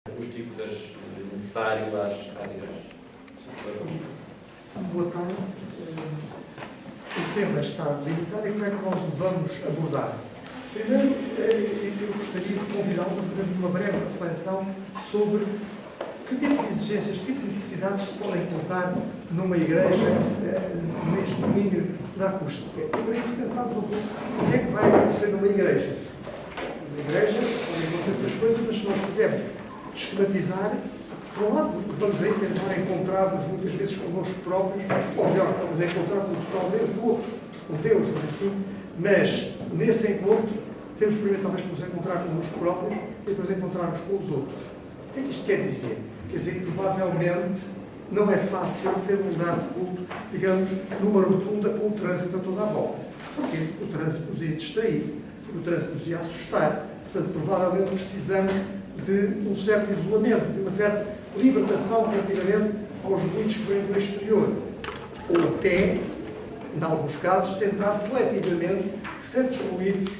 acústicas necessário às igrejas. Boa tarde. O tema está limitado e como é que nós o vamos abordar? Primeiro, eu gostaria de convidá-los a fazer uma breve reflexão sobre que tipo de exigências, que tipo de necessidades se podem colocar numa igreja neste domínio da acústica. E para isso pensarmos um pouco o que é que vai acontecer numa igreja. Numa igreja podem acontecer outras coisas, mas se nós quisermos esquematizar, por um lado, vamos aí tentar encontrar-nos muitas vezes connosco próprios, ou melhor, vamos encontrar-nos totalmente do outro, com Deus, não é assim? Mas, nesse encontro, temos primeiro talvez que nos encontrar connosco próprios e depois encontrarmos com os outros. O que é que isto quer dizer? Quer dizer que provavelmente não é fácil ter um lugar de culto, digamos, numa rotunda com o trânsito a toda a volta. Porquê? O trânsito nos ia distrair, o trânsito nos ia assustar. Portanto, provavelmente precisamos de um certo isolamento, de uma certa libertação relativamente aos ruídos que vêm do exterior. Ou até, em alguns casos, tentar seletivamente que certos ruídos,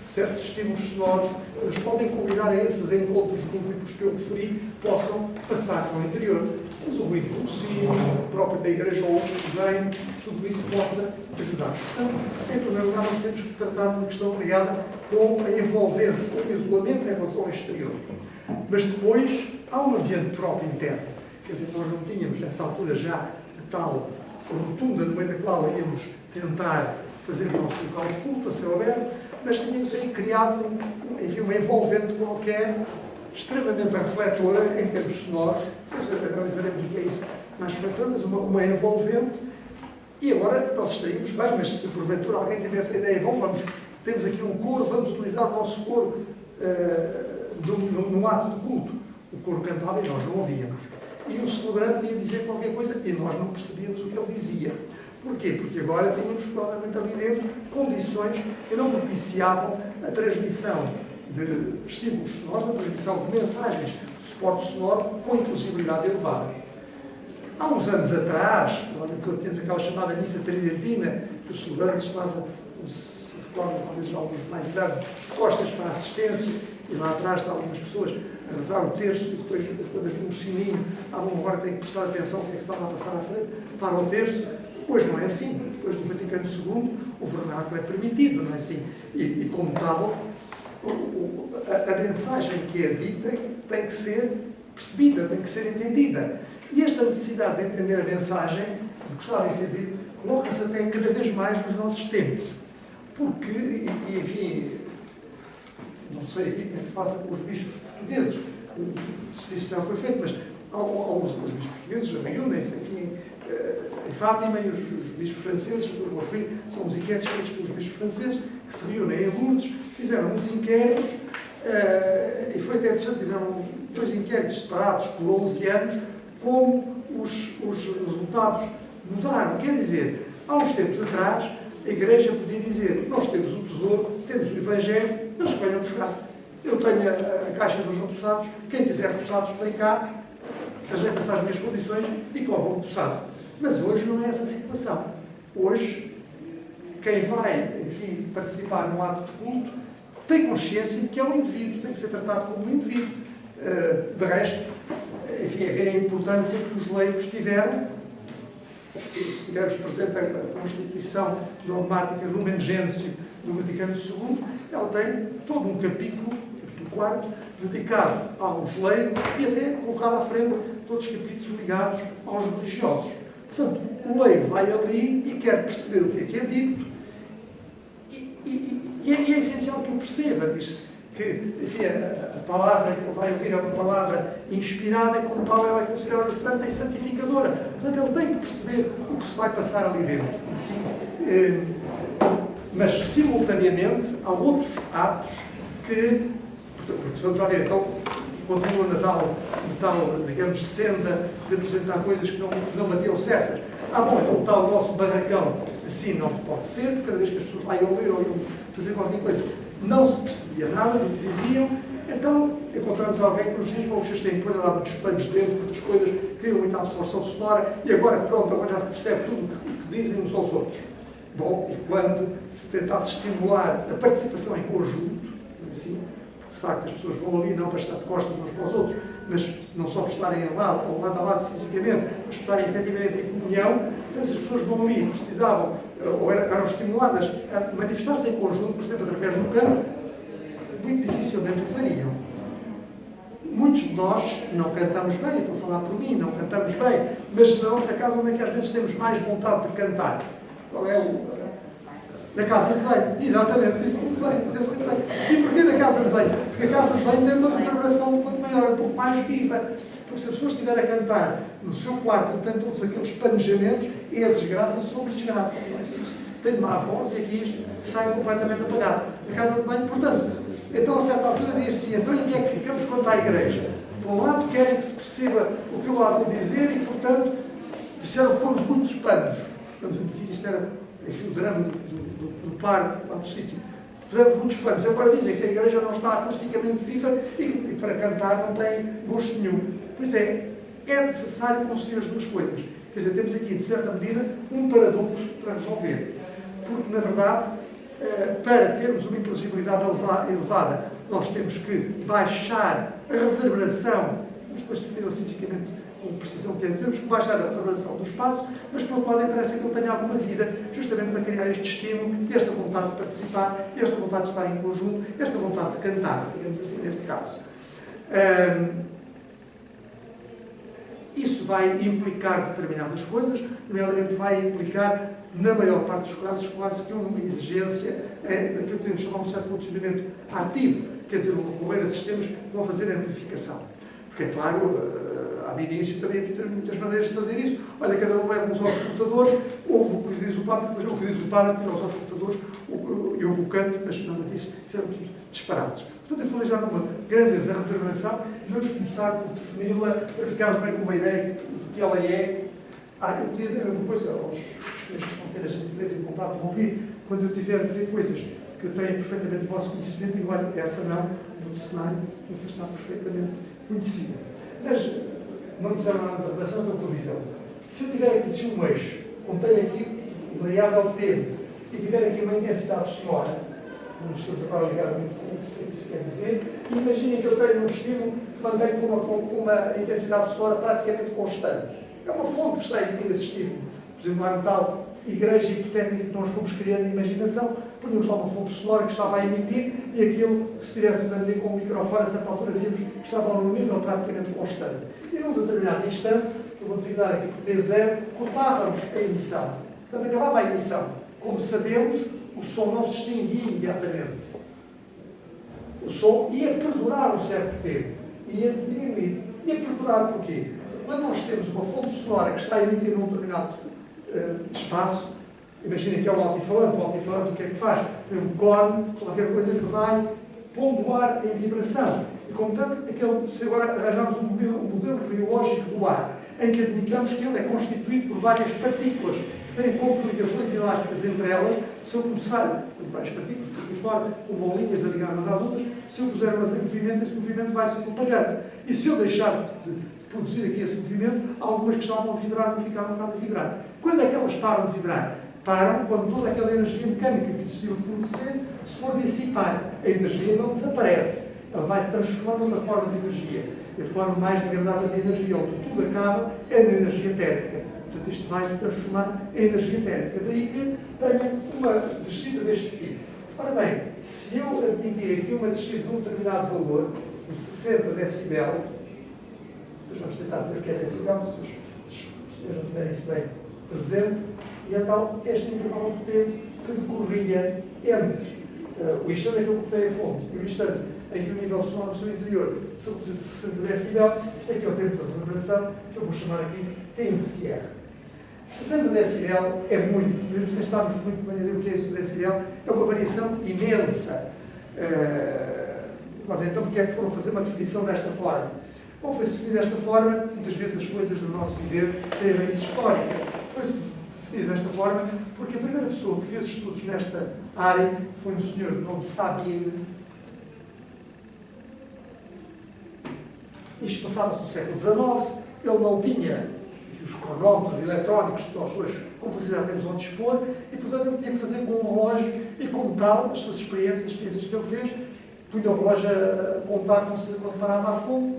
certos estímulos sonoros, nos podem convidar a esses encontros públicos que eu referi, possam passar para o interior. Mas o ruído do sino, o próprio da igreja ou outro desenho, tudo isso possa ajudar. Portanto, em primeiro lugar, nós temos que tratar de uma questão ligada com a envolvente, com o isolamento em relação ao exterior. Mas depois, há um ambiente próprio interno. Quer dizer, nós não tínhamos, nessa altura, já a tal rotunda no meio da qual íamos tentar fazer o nosso local de culto, a céu aberto, mas tínhamos aí criado, enfim, uma envolvente qualquer, extremamente refletora em termos sonoros. Depois analisaremos o que é isso mais refletor, mas uma envolvente. E agora nós estaríamos bem, mas se porventura alguém tivesse a ideia, bom, temos aqui um coro, vamos utilizar o nosso coro num ato de culto. O coro cantava e nós não ouvíamos. E o celebrante ia dizer qualquer coisa e nós não percebíamos o que ele dizia. Porquê? Porque agora tínhamos provavelmente ali dentro condições que não propiciavam a transmissão de estímulos sonoros, a transmissão de mensagens de suporte sonoro com inteligibilidade elevada. Há uns anos atrás, tínhamos aquela chamada missa tridentina, que os celebrantes estavam, se recordam talvez alguns de mais idade, costas para a assistência, e lá atrás estavam algumas pessoas a rezar o terço, e depois, quando havia um sininho, agora tem que prestar atenção ao que é que estava a passar à frente, para o terço. Hoje não é assim. Depois do Vaticano II, o vernáculo é permitido, não é assim? E como tal, a mensagem que é dita tem que ser percebida, tem que ser entendida. E esta necessidade de entender a mensagem, do que estava a ser dito, coloca-se até cada vez mais nos nossos tempos. Porque, enfim, não sei aqui como é que se passa com os bispos portugueses, se isso já foi feito, mas os bispos portugueses reúnem-se, enfim, em Fátima, e os bispos franceses, eu referi, são os inquéritos feitos pelos bispos franceses, que se reúnem em Lourdes, fizeram uns inquéritos, e foi até interessante, fizeram 2 inquéritos separados por 11 anos, como os resultados mudaram. Quer dizer, há uns tempos atrás, a Igreja podia dizer, nós temos o tesouro, temos o Evangelho, mas que venham buscar. Eu tenho a caixa dos repousados, quem quiser repousados vem cá, ajeita-se às minhas condições e compra um repousado. Mas hoje não é essa a situação. Hoje, quem vai, enfim, participar num ato de culto, tem consciência de que é um indivíduo, tem que ser tratado como um indivíduo. De resto, enfim, é ver a importância que os leigos tiveram. Se tivermos presente a Constituição dogmática Lumen Gentium do Vaticano II, ela tem todo um capítulo 4º, dedicado aos leigos e até colocado à frente todos os capítulos ligados aos religiosos. Portanto, o leigo vai ali e quer perceber o que é dito e é essencial que o perceba. Diz-se que, enfim, a palavra que ele vai ouvir é uma palavra inspirada e, como tal, ela é considerada santa e santificadora. Portanto, ele tem que perceber o que se vai passar ali dentro. Assim, mas, simultaneamente, há outros atos que, porque vamos lá ver, então, continua na tal, digamos, senda de apresentar coisas que não batiam certas. Bom, então o tal nosso barracão, assim não pode ser, porque cada vez que as pessoas lá iam ler ou iam fazer qualquer coisa, não se percebia nada do que diziam, então encontramos alguém que nos diz, bom, vocês têm que pôr lá muitos panos dentro, muitas coisas, criam muita absorção sonora, e agora pronto, agora já se percebe tudo o que dizem uns aos outros. Bom, e quando se tentasse estimular a participação em conjunto, assim, de facto as pessoas vão ali não para estar de costas uns para os outros, mas não só por estarem ao lado a lado fisicamente, mas por estarem efetivamente em comunhão, portanto, as pessoas vão ali, precisavam, ou eram estimuladas a manifestar-se em conjunto, por exemplo, através do canto, muito dificilmente o fariam. Muitos de nós não cantamos bem, estou a falar por mim, não cantamos bem, mas na nossa casa onde é que às vezes temos mais vontade de cantar? Qual é o... Na casa de banho. Exatamente, disse muito bem. E porquê na casa de banho? Porque a casa de banho tem uma reverberação um pouco maior, um pouco mais viva. Porque se a pessoa estiver a cantar no seu quarto, tem todos aqueles planejamentos, é a desgraça sobre desgraça. Tem má voz e aqui isto sai completamente apagado. Na casa de banho, portanto, então a certa altura diz assim, então em que é que ficamos quanto à igreja? Por um lado querem que se perceba o que eu lá vou dizer e, portanto, disseram que pomos muitos panos. Vamos dizer, isto era, enfim, o drama do parque, lá no sítio. Pusemos muitos panos. Agora dizem que a igreja não está acusticamente viva e para cantar não tem gosto nenhum. Pois é necessário conseguir as duas coisas. Quer dizer, temos aqui, de certa medida, um paradoxo para resolver. Porque, na verdade, para termos uma inteligibilidade elevada, nós temos que baixar a reverberação, mas depois definir fisicamente com precisão que temos que baixar a reverberação do espaço, mas pelo qual interessa que ele tenha alguma vida, justamente para criar este estímulo, esta vontade de participar, esta vontade de estar em conjunto, esta vontade de cantar, digamos assim, neste caso. Isso vai implicar determinadas coisas, nomeadamente vai implicar, na maior parte dos casos, quase que uma exigência daquilo que podemos chamar de um certo condicionamento ativo, quer dizer, recorrer a sistemas que vão fazer a amplificação. Porque, é claro, há início também havia muitas maneiras de fazer isso. Olha, cada um leva uns auscultadores, ouve o que diz o Papa, depois o que diz o Padre, tira os auscultadores e ouve o canto, mas nada disso, isso eram tudo disparados. Portanto, eu falei já numa grandeza reverberação e vamos começar por defini-la, para ficarmos bem com uma ideia do que ela é. Eu podia dizer uma coisa aos que vão ter a gentileza e vontade de ouvir, quando eu tiver a dizer coisas que eu tenho perfeitamente o vosso conhecimento, digo, olha, essa não, do cenário, essa está perfeitamente conhecida. Mas, não disseram nada da relação, então vou dizer. Se eu tiver aqui um eixo, como tenho aqui o variável tempo, e tiver aqui uma intensidade sonora, não estamos agora a ligar muito com o que isso quer dizer, e imaginem que eu tenho um estímulo que mantém com uma intensidade sonora praticamente constante. É uma fonte que está a emitir esse estímulo. Por exemplo, lá no tal igreja hipotética que nós fomos criando a imaginação, punhamos lá uma fonte sonora que estava a emitir e aquilo, se estivéssemos a medir com o microfone, a certa altura víamos que estava num nível praticamente constante. E num determinado instante, eu vou designar aqui por T0, cortávamos a emissão. Portanto, acabava a emissão. Como sabemos, o som não se extinguia imediatamente. O som ia perdurar um certo tempo. Ia diminuir. Ia perdurar porquê? Quando nós temos uma fonte sonora que está a emitir num determinado espaço, imaginem que é o altifalante o que é que faz? Tem um cone, qualquer coisa que vai pondo o ar em vibração. E, como tanto, se agora arranjarmos um modelo biológico do ar, em que admitamos que ele é constituído por várias partículas que têm pouco ligações elásticas entre elas, se eu começar por várias partículas, por aqui fora, com bolinhas a ligar umas às outras, se eu puser elas em movimento, esse movimento vai se propagando. E se eu deixar de produzir aqui esse movimento, algumas que estavam a vibrar não ficaram nada a vibrar. Quando é que elas param de vibrar? Param quando toda aquela energia mecânica que decidiu fornecer se for dissipar. A energia não desaparece. Ela vai se transformar noutra forma de energia. A forma mais degradada de energia, onde tudo acaba, é na energia térmica. Portanto, isto vai se transformar em energia térmica. Daí que tenha uma descida deste tipo. Ora bem, se eu admitir aqui uma descida de um determinado valor, de 60 decibel, depois vamos tentar dizer o que é decibel, se os senhores não tiverem isso bem presente, e então este intervalo de tempo que decorria entre o instante em que eu cortei a fonte e o instante em que o nível sonoro no seu interior se reduziu de 60 decibel, isto aqui é o tempo da reverberação, que eu vou chamar aqui T índice R. 60 decibel é muito, mesmo sem estarmos muito bem a ver o que é isso do decibel, é uma variação imensa. Mas então, porque é que foram fazer uma definição desta forma? Bom, foi-se definir desta forma, muitas vezes as coisas do nosso viver têm raiz histórica. Foi-se definir desta forma porque a primeira pessoa que fez estudos nesta área foi um senhor de nome Sabine. Isto passava-se no século XIX, ele não tinha os cronómetros eletrónicos que nós hoje, com facilidade, temos onde dispor, e portanto ele tinha que fazer com um relógio, e como tal, as experiências que ele fez, punha o relógio a contar quando parava à fonte,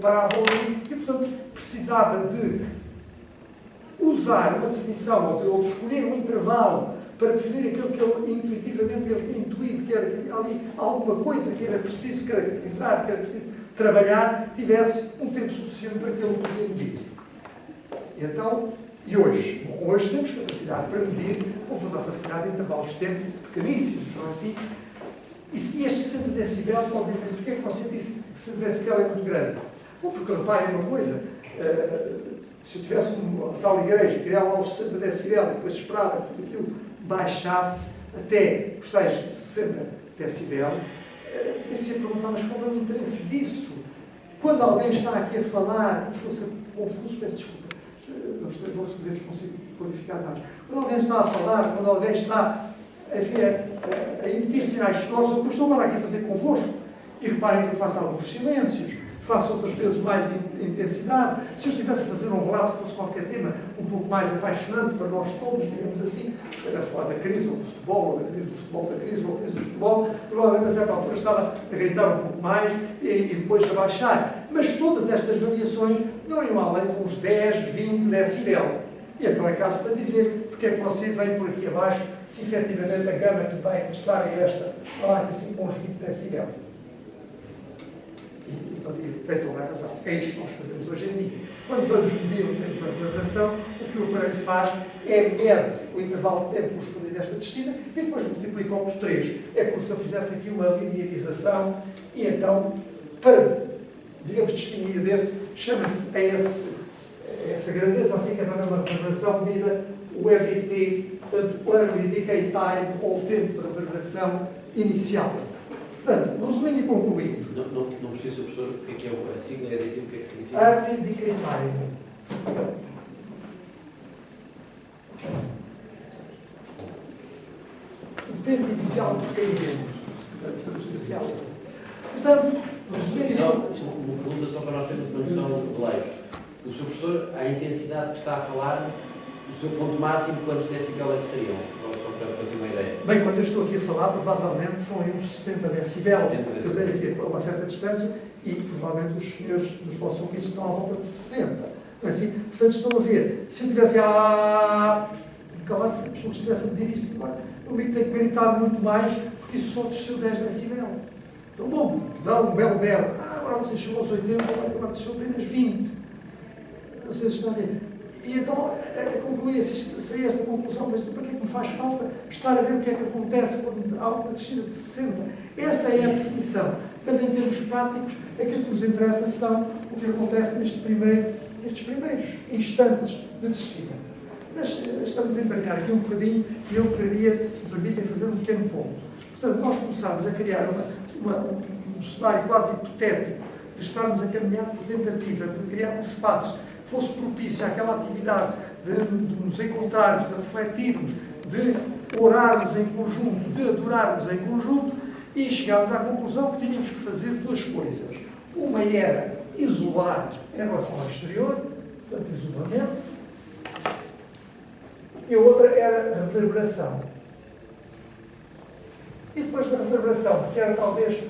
paravam ali e, portanto, precisava de usar uma definição ou de escolher um intervalo para definir aquilo que ele intuitivamente ele tinha intuído, que era ali alguma coisa que era preciso caracterizar, que era preciso trabalhar, tivesse um tempo suficiente para que ele podia medir. Então, e hoje? Bom, hoje temos capacidade para medir com toda a facilidade intervalos de tempo pequeníssimos, não é assim? E se este 60 decibel pode dizer, porquê é que você disse que 60 decibel é muito grande? Bom, porque reparem uma coisa, se eu tivesse uma tal igreja, criava lá os 60 decibel e depois esperava que tudo aquilo baixasse até os tais 60 decibel, podia-se perguntar, mas qual é o interesse disso? Quando alguém está aqui a falar, estou a ser confuso, peço desculpa, vou ver se consigo clarificar mais. Quando alguém está a falar, quando alguém está a emitir sinais sonoros, o que eu estou agora aqui a fazer convosco, e reparem que eu faço alguns silêncios, faço outras vezes mais intensidade. Se eu estivesse a fazer um relato que fosse qualquer tema um pouco mais apaixonante para nós todos, digamos assim, se calhar falar da crise ou do futebol, ou da crise do futebol, da crise ou da crise do futebol, provavelmente a certa altura estava a gritar um pouco mais e depois a baixar. Mas todas estas variações não iam além de uns 10, 20 decibel. E então é caso para dizer porque é que você vem por aqui abaixo, se efetivamente a gama que vai interessar é esta, lá assim com uns 20 decibel. Então, tem toda a razão. É isso que nós fazemos hoje em dia. Quando vamos medir o tempo de reverberação, o que o aparelho faz é mede o intervalo de tempo correspondiente a esta descida e depois multiplica por 3. É como se eu fizesse aqui uma linearização e então, para, digamos, distinguir desse, chama-se essa grandeza, assim que é uma reverberação medida, o RDT, portanto, o Early Decay Time, ou o tempo de reverberação inicial. Portanto, resumindo e concluindo. Não precisa, professor, o que é a sigla EDT, o que é que significa? Early Decay Time. O tempo inicial de decaimento. Portanto, Uma pergunta só para nós termos uma noção de leis. O seu professor, a intensidade que está a falar, o seu ponto máximo, quantos decibel é que seriam? Só para ter uma ideia. Bem, quando eu estou aqui a falar, provavelmente são uns 70 decibel. Eu tenho aqui a uma certa distância e provavelmente os senhores dos vossos ouvintes estão à volta de 60. Não é assim? Portanto, estão a ver. Se eu tivesse calasse, se a pessoa estivesse a medir isto, eu tenho que gritar muito mais, porque isso só desceu 10 decibel. Então, bom, dá um belo berro. Agora você chegou aos 80, agora desceu apenas 20. Vocês estão a ver. E então, saí esta conclusão, mas para que é que me faz falta estar a ver o que é que acontece quando há uma descida de 60? Essa é a definição. Mas em termos práticos, aquilo que nos interessa são o que acontece nestes primeiros instantes de descida. Mas estamos a embarcar aqui um bocadinho e eu queria, se me permitem, fazer um pequeno ponto. Portanto, nós começámos a criar um cenário quase hipotético de estarmos a caminhar por tentativa de criar um espaço que fosse propício àquela atividade de nos encontrarmos, de refletirmos, de orarmos em conjunto, de adorarmos em conjunto, e chegámos à conclusão que tínhamos que fazer duas coisas. Uma era isolar em relação ao exterior, portanto, isolamento, e a outra era a reverberação. E depois da reverberação, que era talvez,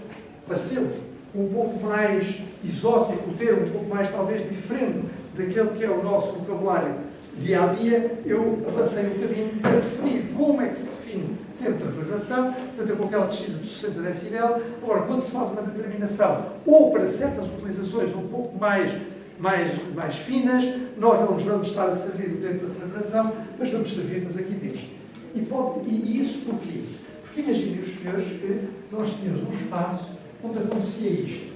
pareceu um pouco mais exótico, o termo um pouco mais talvez diferente daquele que é o nosso vocabulário dia a dia, eu avancei um bocadinho para definir como é que se define tempo de reverberação, portanto, com aquela descida de 60 decibel. Agora, quando se faz uma determinação, ou para certas utilizações um pouco mais finas, nós não nos vamos estar a servir o tempo de reverberação, mas vamos servir-nos aqui dentro. E isso porquê? Porque imaginem os senhores que nós tínhamos um espaço onde acontecia isto.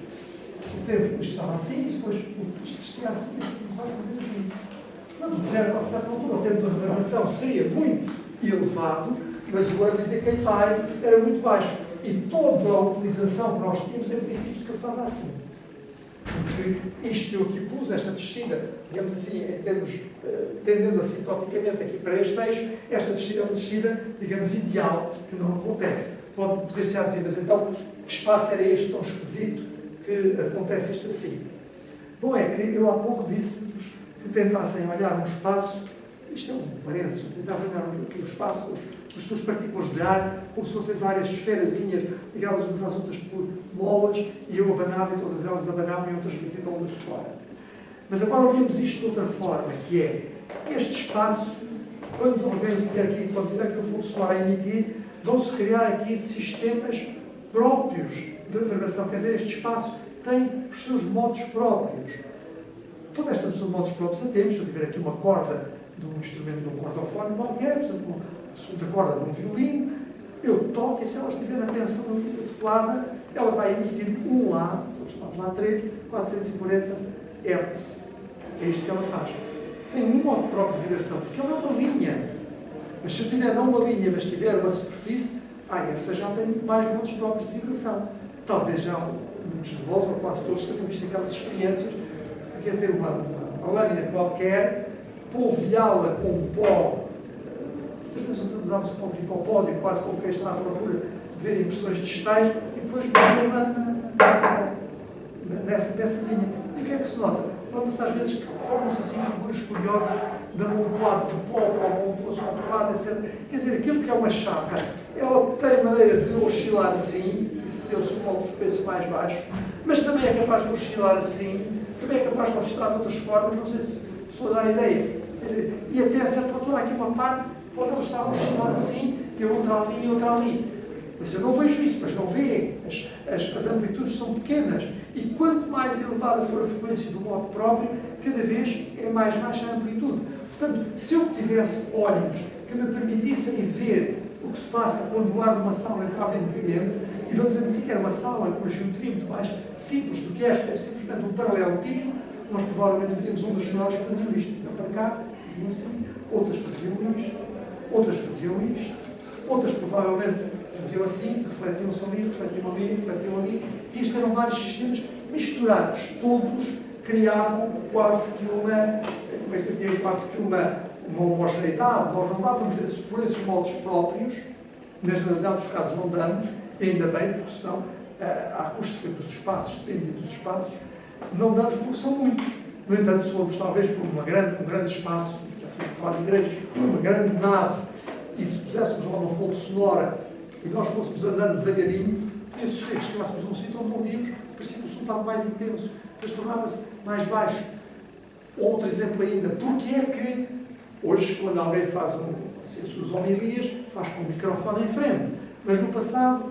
O tempo estava assim e depois isto descia assim e começava a fazer assim. Portanto, já a certa altura o tempo de reverberação seria muito elevado, mas o early decay time era muito baixo. E toda a utilização que nós tínhamos, em princípio, se passava assim. Porque isto que eu aqui pus, esta descida, digamos assim, em termos, tendendo assintoticamente aqui para este eixo, esta descida é uma descida, digamos, ideal, que não acontece. Poder-se a dizer, mas então, que espaço era este tão esquisito que acontece isto assim? Bom, é que eu há pouco disse-vos que tentassem olhar um espaço isto é um parênteses, tentar olhar aqui o espaço, as suas partículas de ar, como se fossem várias esferazinhas ligadas umas às outras por molas, e eu abanava e todas elas abanavam e outras ficam de fora. Mas agora olhemos isto de outra forma, que é este espaço, quando tiver aqui o fluxo solar a emitir, vão-se criar aqui sistemas próprios de reverberação. Quer dizer, este espaço tem os seus modos próprios. Toda esta noção de modos próprios a temos. Se eu tiver aqui uma corda de um instrumento, de um cordofone qualquer, por exemplo, uma segunda corda de um violino, eu toco e se ela estiver na tensão adequada, ela vai emitir um lá, chamado lá 3, 440 Hz. É isto que ela faz. Tem um modo próprio de vibração, porque ela é uma linha. Mas se eu tiver não uma linha, mas tiver uma superfície, essa já tem muito mais modos próprios de vibração. Talvez já muitos de vós, ou quase todos, tenham visto aquelas experiências de que é ter uma lâmina qualquer, polvilhá-la com um pó. Muitas vezes usava-se com o pódio, quase como quem está à procura de ver impressões digitais, e depois bater nessa peçazinha. E o que é que se nota? Nota-se às vezes que formam-se assim figuras curiosas de amontoado de pó para amontoado, controlado, etc. Quer dizer, aquilo que é uma chapa, ela tem maneira de oscilar assim, e se deu-se um ponto de frequência mais baixo, mas também é capaz de oscilar assim, também é capaz de oscilar de outras formas, não sei se estou a dar ideia. Quer dizer, e até a certa altura, aqui uma parte, pode ela estar a oscilar assim, e outra ali, e outra ali. Mas eu não vejo isso, mas não vê. As amplitudes são pequenas. E quanto mais elevada for a frequência do modo próprio, cada vez é mais baixa a amplitude. Portanto, se eu tivesse olhos que me permitissem ver o que se passa quando o ar de uma sala entrava em movimento, e vamos admitir que era uma sala com uma geometria muito mais simples do que esta, era simplesmente um paralelepípedo, nós provavelmente veríamos ondas sonoras que faziam isto. Iam para cá, faziam assim, outras faziam isto, outras faziam isto, outras provavelmente faziam assim, refletiam-se ali, refletiam ali, refletiam ali, e isto eram vários sistemas misturados, todos criavam quase que uma homogeneidade. Nós não dávamos por esses modos próprios, na generalidade dos casos não damos, ainda bem, porque senão a acústica dos espaços, depende dos espaços, não damos porque são muitos. No entanto, se formos talvez por um grande espaço, já estou a falar de igrejas, uma grande nave, e se puséssemos lá uma fonte sonora e nós fôssemos andando devagarinho, e esses chegássemos a um sítio onde não víamos, parecia que o som estava mais intenso, depois tornava-se mais baixo. Outro exemplo ainda, porque é que hoje, quando alguém faz as suas homilias, faz com o microfone em frente, mas no passado,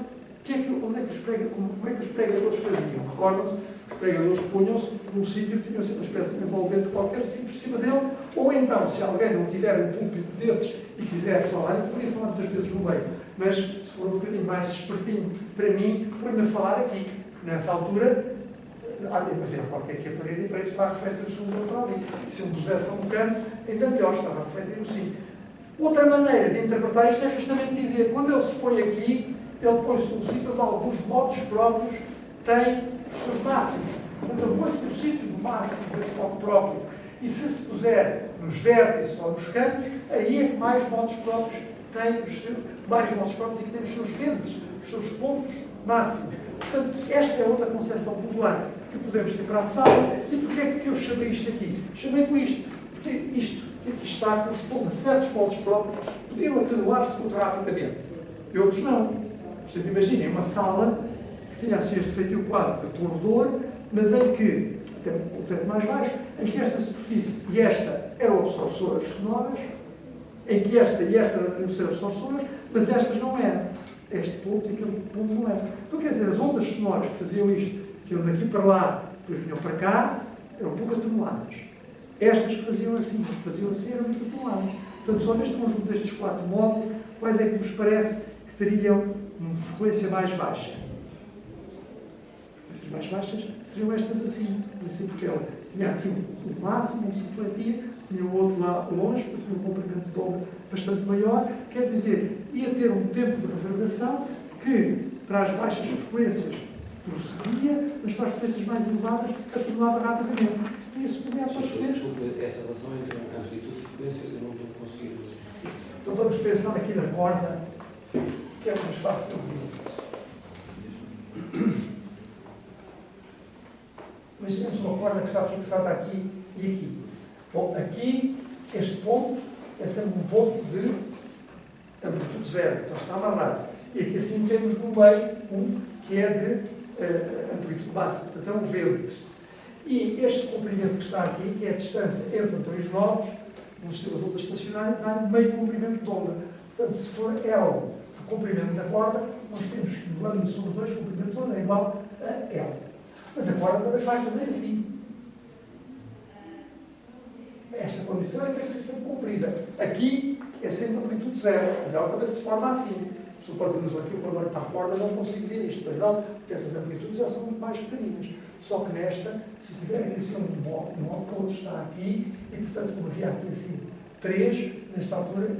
como é que os pregadores faziam? Recordam-se? Os pregadores punham-se num sítio que tinham uma espécie de envolvente qualquer assim por cima dele, ou então, se alguém não tiver um púlpito desses e quiser falar, eu poderia falar muitas vezes no meio, mas se for um bocadinho mais espertinho para mim, põe-me a falar aqui. Nessa altura, mas era qualquer que a parede e para isso está a refletir o som do outro ali. E se eu me pusesse a um canto, ainda melhor, estava a refletir o sim. Outra maneira de interpretar isto é justamente dizer, quando ele se põe aqui, ele põe-se num sítio onde alguns modos próprios têm os seus máximos. Portanto, ele põe-se no sítio do máximo desse modo próprio. E se puser nos vértices ou nos cantos, aí é que mais modos próprios têm mais modos próprios e que têm os seus ventes, os seus pontos máximos. Portanto, esta é outra concepção popular que podemos ter para a sala. E porquê é que eu chamei isto aqui? Chamei com isto. Porque isto que aqui está, corresponde a certos pontos próprios, podiam atenuar-se muito rapidamente. E outros não. Portanto, imaginem uma sala que tinha assim este feitio quase de corredor, mas em que, até um tempo mais baixo, em que esta superfície e esta eram absorções sonoras, em que esta e esta eram ser absorções, mas estas não eram. Este ponto e aquele ponto não era. Então, quer dizer, as ondas sonoras que faziam isto, que iam daqui para lá, depois vinham para cá, eram pouco atenuadas. Estas que faziam assim eram muito atenuadas. Portanto, só neste conjunto destes 4 módulos, quais é que vos parece que teriam uma frequência mais baixa? As frequências mais baixas seriam estas assim porque ela tinha aqui um máximo onde se refletia, tinha o outro lá longe, porque tinha um comprimento de onda bastante maior, quer dizer, ia ter um tempo de reverberação que, para as baixas frequências, prosseguia, mas para as frequências mais elevadas, atenuava rapidamente. E isso podia aparecer. Desculpe, essa relação entre amplitude e frequência, eu não estou conseguindo. Sim. Então vamos pensar aqui na corda, que é mais fácil de ver. Imaginemos uma corda que está fixada aqui e aqui. Bom, aqui, este ponto é sempre um ponto de amplitude zero, então está amarrado. E aqui assim temos no meio um que é de amplitude máxima, portanto é um vento. E este comprimento que está aqui, que é a distância entre dois nodos, no sistema de onda estacionário, dá meio comprimento de onda. Portanto, se for L o comprimento da corda, nós temos que lambda sobre 2, comprimento de onda é igual a L. Mas a corda também vai fazer assim. Esta condição é que tem que ser sempre cumprida. Aqui é sempre amplitude zero, mas ela também se forma assim. A pessoa pode dizer, mas aqui o problema para a corda não consigo ver isto. Mas não, porque essas amplitudes já são muito mais pequeninas. Só que nesta, se tiver aqui assim um nó, o outro está aqui, e portanto, como havia aqui assim 3, nesta altura,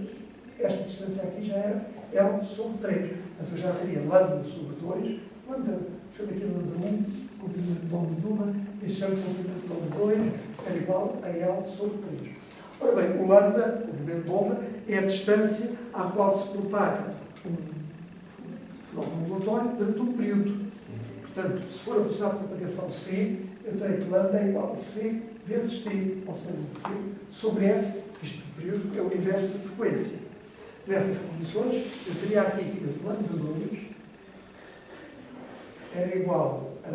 esta distância aqui já era L sobre 3. Portanto, eu já teria lambda sobre 2, lambda, deixa eu ver aqui lambda 1, comprimento de onda de 1, este é o comprimento de onda 2, é igual a L sobre 3. Ora bem, o lambda, o comprimento de onda, é a distância à qual se propaga um fenómeno ondulatório durante um período. Portanto, se for a velocidade de propagação c, eu tenho que lambda é igual a c vezes t, ou seja, c sobre f, isto do período é o inverso da frequência. Nessas condições, eu teria aqui que lambda 2 era igual a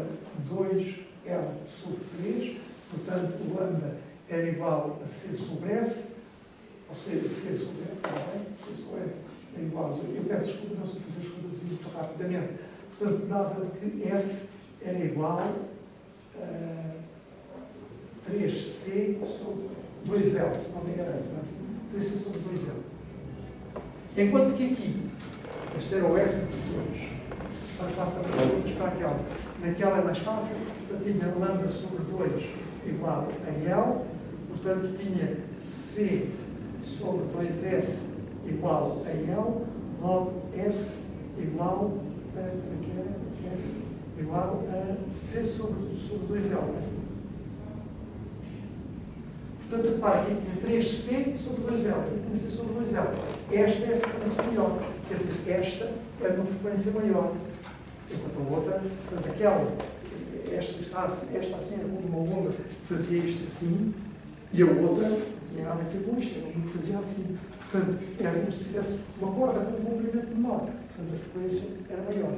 2L sobre 3, portanto, o lambda era igual a c sobre f, ou seja, c sobre f, c sobre f é igual a... Eu peço desculpa, não sei fazer as contas assim muito rapidamente. Portanto, dava que f era igual a 3c sobre 2L, se não me engano, 3c sobre 2L. Enquanto que aqui, este era o f de 2, mais fácil a perguntas para aquela. Naquela é mais fácil, portanto, tinha lambda sobre 2 igual a L, portanto, tinha c sobre 2f igual a L, logo f igual a, f igual a c sobre 2L. Portanto, repare, aqui tinha 3c sobre 2L, aqui tinha c sobre 2L. Esta é a frequência maior, quer dizer, esta é uma frequência maior. Enquanto a outra, portanto, aquela, esta assim, é como uma onda que fazia isto assim, e a outra não tinha nada a ver com isto, era uma que fazia assim. Portanto, era como se tivesse uma corda com um comprimento menor. Portanto, a frequência era maior.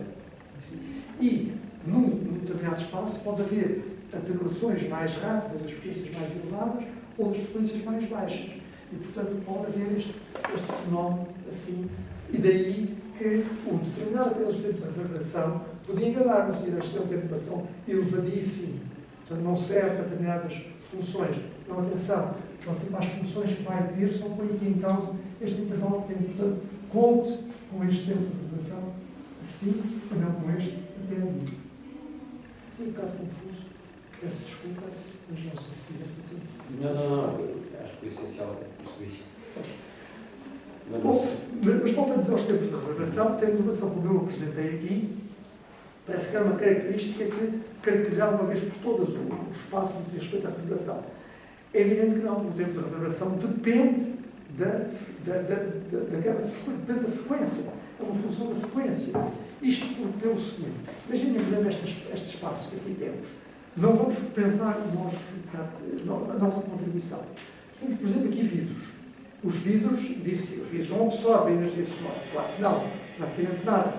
Assim. E, num determinado espaço, pode haver atenuações mais rápidas, das frequências mais elevadas, ou das frequências mais baixas. E, portanto, pode haver este fenómeno assim. E daí que o determinado pelos tempos de reverberação podia enganar-nos e este tempo de reverberação elevadíssimo. Portanto, não serve para determinadas funções. Não, atenção, você para as funções que vai ter, só põe aqui em causa este intervalo de tempo. Portanto, conte com este tempo de reverberação assim, e não com este até ali. Foi um bocado confuso. Peço desculpa, mas não sei se quiser tudo. Não. Acho que o essencial é perceber. Bom, mas voltando aos tempos de reverberação, tem informação como eu apresentei aqui, parece que era uma característica que caracterizava uma vez por todas o espaço no que diz respeito à reverberação. É evidente que não, o tempo de reverberação depende da frequência, é uma função da frequência. Isto pelo seguinte, imaginem este espaço que aqui temos. Não vamos pensar a nossa contribuição. Temos, por exemplo, aqui vidros. Os vidros, diz-se, os vidros não absorvem energia sonora. Claro que não, praticamente nada.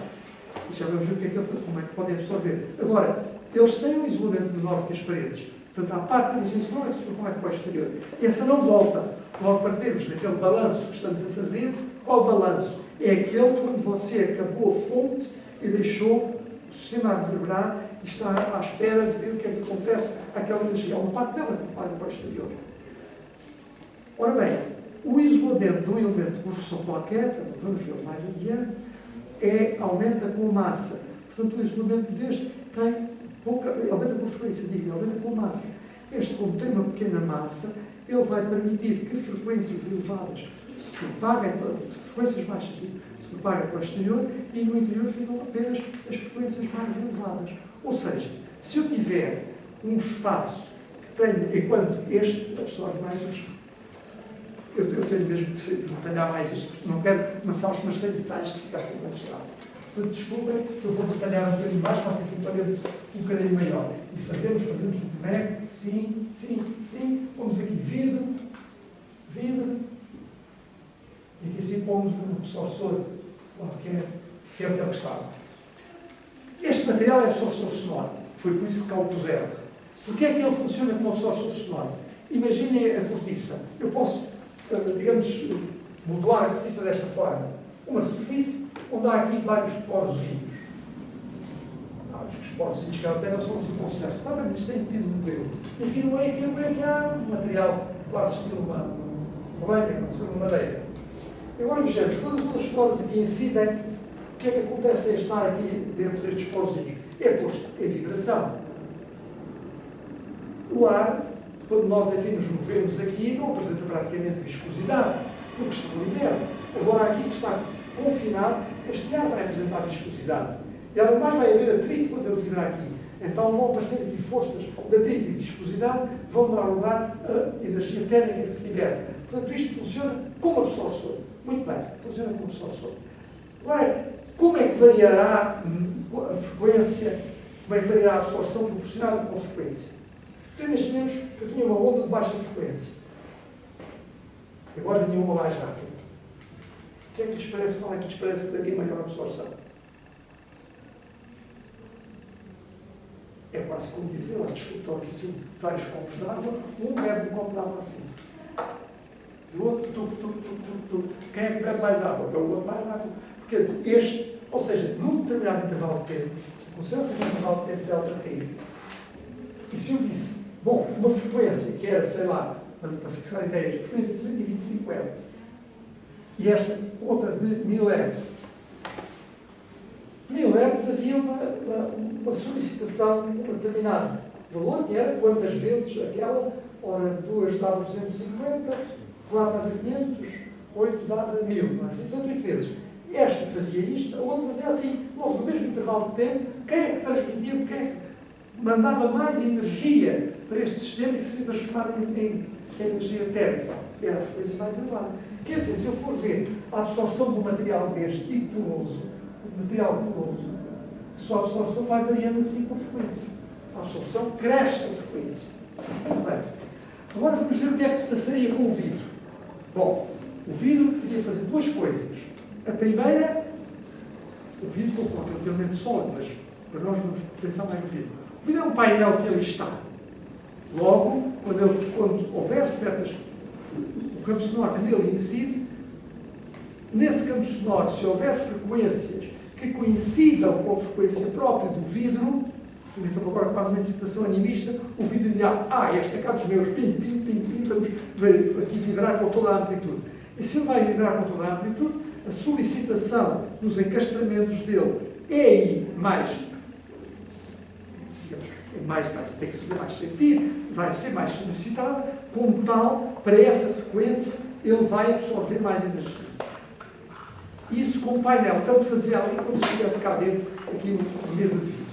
E já vamos ver como é que podem absorver. Agora, eles têm um isolamento menor que as paredes. Portanto, há parte da energia sonora que se propõe para o exterior. E essa não volta. Logo partirmos daquele balanço que estamos a fazer. Qual balanço? É aquele quando você acabou a fonte e deixou o sistema a reverberar e está à espera de ver o que é que acontece àquela energia. Há uma parte dela que vai para o exterior. Ora bem, o isolamento de um elemento de construção qualquer, vamos ver mais adiante, aumenta com a massa. Portanto, o isolamento deste aumenta com a frequência, aumenta com a massa. Este, como tem uma pequena massa, ele vai permitir que frequências elevadas se propaguem para frequências baixas, se propaguem para o exterior e no interior ficam apenas as frequências mais elevadas. Ou seja, se eu tiver um espaço que tenha, enquanto este absorve mais eu tenho mesmo que detalhar mais isto, porque não quero amassá-los, mas sem detalhes de ficar sem mais espaço. Portanto, desculpem, eu vou detalhar um bocadinho mais, faço aqui um parede um bocadinho maior. E fazemos um boneco, sim, vamos aqui, vidro, assim pomos um absortor que é muito abastado. Este material é absorção sonora. Foi por isso que cá o puseram. Porquê é que ele funciona como absorção sonora? Imaginem a cortiça. Eu posso, digamos, modular a cortiça desta forma. Uma superfície onde há aqui vários porozinhos. Os porozinhos que ela tem não são assim tão certos. Está bem, isto tem tido um modelo. E aqui no meio há um material quase estilo uma lenha, uma madeira. Agora vejamos, quando as ondas sonoras aqui incidem, o que é que acontece a estar aqui dentro destes porozinhos? É posto em vibração. O ar, quando nós, enfim, nos movemos aqui, não apresenta praticamente viscosidade, porque está liberto. Agora, aqui que está confinado, este ar vai apresentar viscosidade. E ademais vai haver atrito quando ele vibrar aqui. Então vão aparecer aqui forças de atrito e de viscosidade, vão dar lugar à energia térmica que se liberta. Portanto, isto funciona como absorção. Muito bem, funciona como absorção. Agora, como é que variará a frequência, como é que variará a absorção proporcionada com a frequência? Então, imaginemos que eu tinha uma onda de baixa frequência. Agora tinha uma mais rápida. O que é que lhes parece? Qual é que lhes parece que daria maior absorção? É quase como dizer, lá, desculpa, estão aqui assim, vários copos de água, um bebe um copo de água assim. E o outro, quem é que bebe mais água? É o outro mais rápido. Porque este, ou seja, num determinado intervalo de tempo, considera-se um intervalo de tempo delta T. E se eu disse, bom, uma frequência que era, sei lá, para fixar ideias, a frequência de 125 Hz, e esta outra de 1000 Hz. 1000 Hz havia uma solicitação de um determinado valor, que era quantas vezes aquela, ora 2 dava 250, 4 dava 500, 8 dava 1000, não é assim? Portanto, 8 vezes. Esta fazia isto, a outra fazia assim. Logo, no mesmo intervalo de tempo, quem é que transmitia, quem é que mandava mais energia para este sistema que seria transformado em energia térmica? Era a frequência mais elevada. Quer dizer, se eu for ver a absorção de um material deste tipo poroso, a sua absorção vai variando assim com a frequência. A absorção cresce a frequência. Muito bem. Agora vamos ver o que é que se passaria com o vidro. Bom, o vidro podia fazer duas coisas. A primeira, o vidro com aquele elemento sólido, mas para nós vamos pensar mais no vidro. O vidro é um painel que ali está. Logo, quando houver certas... O campo sonoro nele incide, nesse campo sonoro, se houver frequências que coincidam com a frequência própria do vidro, então agora quase uma interpretação animista, o vidro dirá, este é cá dos meus, pim, pim, pim, pim, vamos ver aqui vibrar com toda a amplitude. E se ele vai vibrar com toda a amplitude, a solicitação nos encastramentos dele é aí mais, digamos, vai ter que se fazer mais sentido, vai ser mais solicitada, como tal, para essa frequência, ele vai absorver mais energia. Isso com o painel, tanto fazia ali como se estivesse cá dentro, aqui na mesa de vidro.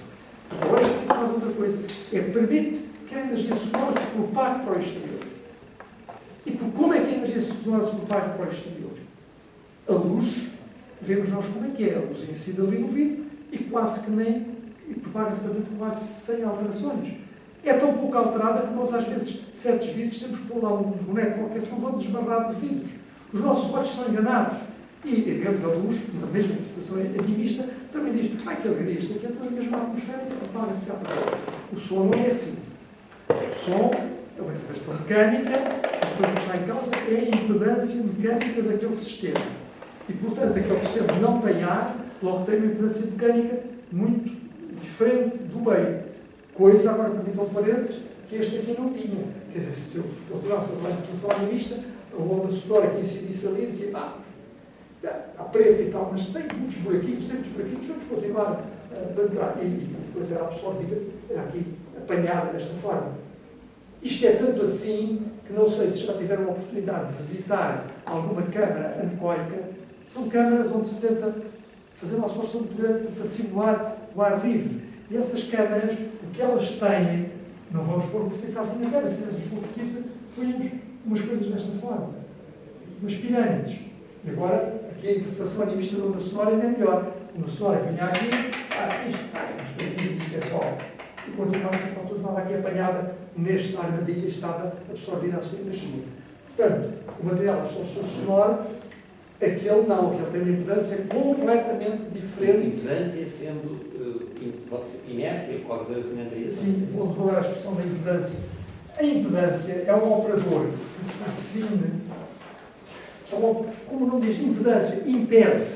Mas agora este vidro faz outra coisa, permite que a energia sonora se propague para o exterior. E como é que a energia sonora se propaga para o exterior? A luz, vemos nós como é que é, a luz incide ali no vidro e quase que nem, e propaga-se para dentro quase sem alterações. É tão pouco alterada que nós às vezes, certos vidros, temos que pôr lá um boneco qualquer, senão vão desmarrar os vidros. Os nossos olhos são enganados. E, digamos, a luz, na mesma situação animista, também diz, que alegria, isto aqui é toda a mesma atmosfera, propaga-se cá para dentro. O som não é assim. O som é uma informação mecânica, a coisa que está em causa é a impedância mecânica daquele sistema. E, portanto, aquele sistema não tem ar, logo tem uma impedância mecânica muito diferente do meio. Coisa, agora permitam parentes, que este aqui não tinha. Quer dizer, se eu continuasse com a interpretação animista, a onda sonora que incidisse ali, dizia, a preta e tal, mas tem muitos buraquinhos, vamos continuar a entrar. E depois era absorvida, era aqui apanhada desta forma. Isto é tanto assim que não sei se já tiveram a oportunidade de visitar alguma câmara anecoica. São câmaras onde se tenta fazer uma absorção muito grande para simular o ar livre. E essas câmaras, o que elas têm, não vamos pôr cortiça assim na câmara, se tivéssemos pôr cortiça, punhamos umas coisas desta forma, umas pirâmides. E agora, aqui a interpretação animista da onda sonora ainda é melhor. A onda sonora vinha aqui, isto é só. E continuava sempre a toda aqui apanhada nesta armadilha, estava absorvida a sua energia. Portanto, o material de absorção sonora Aquele não, aquele tem uma impedância completamente diferente. Impedância sendo, pode ser inércia, qualquer coisa semelhante a isso? Sim, vou dar a expressão da impedância. A impedância é um operador que se define, como não diz, impedância, impede.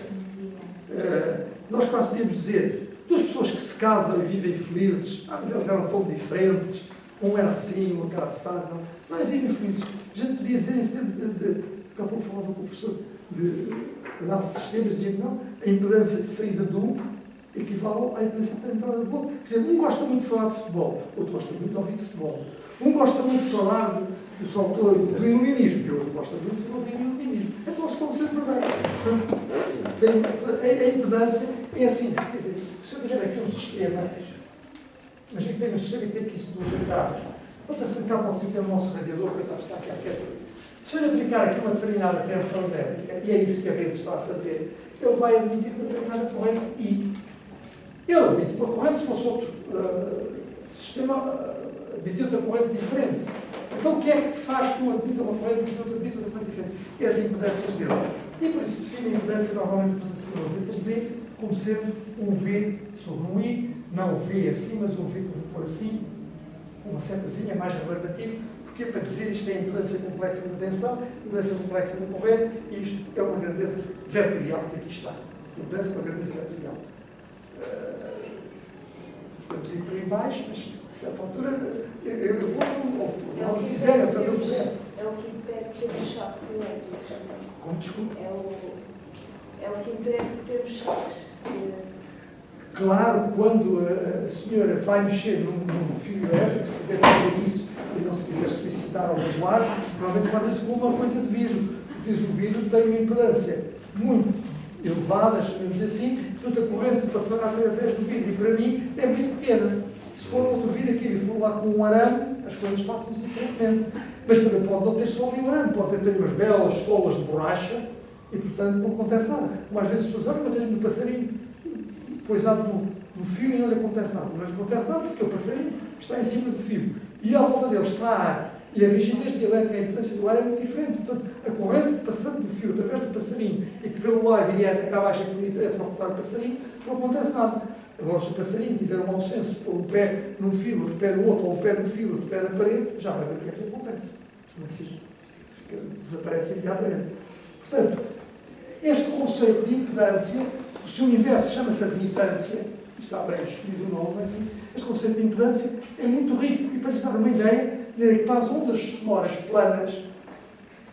Nós quase podemos dizer, duas pessoas que se casam e vivem felizes, mas elas eram tão diferentes, um era assim, o outro era assado, não vivem felizes. A gente podia dizer, em termos daqui a pouco falava com o professor de análise de sistemas, dizia que não, a impedância de saída de um equivale à impedância de entrada do outro. Quer dizer, um gosta muito de falar de futebol, outro gosta muito de ouvir de futebol. Um gosta muito de falar do autor do iluminismo, e outro gosta muito de ouvir o iluminismo. Então eles estão sempre bem. Portanto, a impedância é assim, quer dizer, se eu tiver aqui um sistema, imagina que tem um sistema e tem aqui duas entradas. Essa central pode ser o nosso radiador, que está aqui a aquecer. Se eu lhe aplicar aqui uma determinada tensão elétrica, e é isso que a rede está a fazer, ele vai admitir uma determinada corrente I. Ele admite uma corrente, se fosse outro sistema, admitir outra corrente diferente. Então o que é que faz que um admita uma corrente e outro admita outra corrente diferente? É as impedâncias dele. E por isso define a impedância normalmente a letra Z como sendo um V sobre um I, não o V assim, mas um V que eu vou pôr assim, uma setazinha mais relativo. Porque para dizer isto é a impedância complexa da tensão, impedância complexa da corrente, e isto é uma grandeza vetorial que aqui está. Impedância é uma grandeza vetorial. Podemos ir por aí embaixo, mas a certa altura eu vou, não quiser, eu também vou. É o que impede de ter choques elétricos. Como desculpa? É o que impede de ter choques. Claro, quando a senhora vai mexer num fio elétrico, se quiser fazer isso e não se quiser solicitar ao magoar, normalmente faz isso com uma coisa de vidro. Porque o vidro tem uma impedância muito elevada, chamamos assim, portanto a corrente passará através do vidro e para mim é muito pequena. Se for outro vidro aqui e for lá com um arame, as coisas passam-se diferentemente. Mas também pode não ter só ali um arame, pode ter umas belas solas de borracha e portanto não acontece nada. Como às vezes as pessoas, olha, eu tenho um passarinho poisado no fio e não lhe acontece nada. Não lhe acontece nada porque o passarinho está em cima do fio. E à volta dele está ar. E a rigidez dielétrica e a impedância do ar é muito diferente. Portanto, a corrente passando do fio através do passarinho e que pelo ar viria até cá abaixo e por eletrocutar o passarinho, não acontece nada. Agora, se o passarinho tiver um mau senso, pôr o pé num fio, outro pé no outro, ou o pé no fio, outro pé na parede, já vai ver o que é que acontece. Assim, desaparece imediatamente. Portanto, este conceito de impedância, o seu inverso chama-se admitância, está bem escolhido o nome, assim, este conceito de impedância é muito rico. E para lhes dar uma ideia, direi que para as ondas sonoras planas,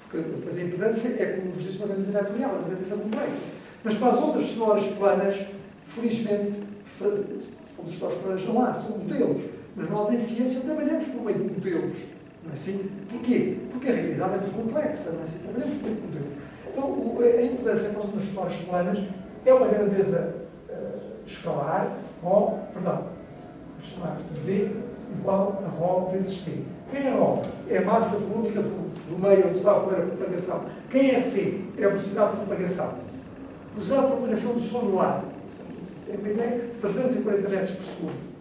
porque depois a impedância é, como vos disse, uma grandeza vetorial, uma grandeza complexa, mas para as ondas sonoras planas, felizmente, ondas sonoras planas não há, são modelos, mas nós em ciência trabalhamos por meio de modelos, não é assim? Porquê? Porque a realidade é muito complexa, não é assim? Trabalhamos por meio de modelos. Então, a impedância para as ondas sonoras planas é uma grandeza escalar, Rho, perdão, vou chamar de Z igual a Rho vezes C. Quem é Rho? É a massa volúmica do meio onde está a ocorrer a propagação. Quem é C? É a velocidade de propagação. Velocidade de propagação do som no ar. Tem uma ideia? 340 metros por segundo.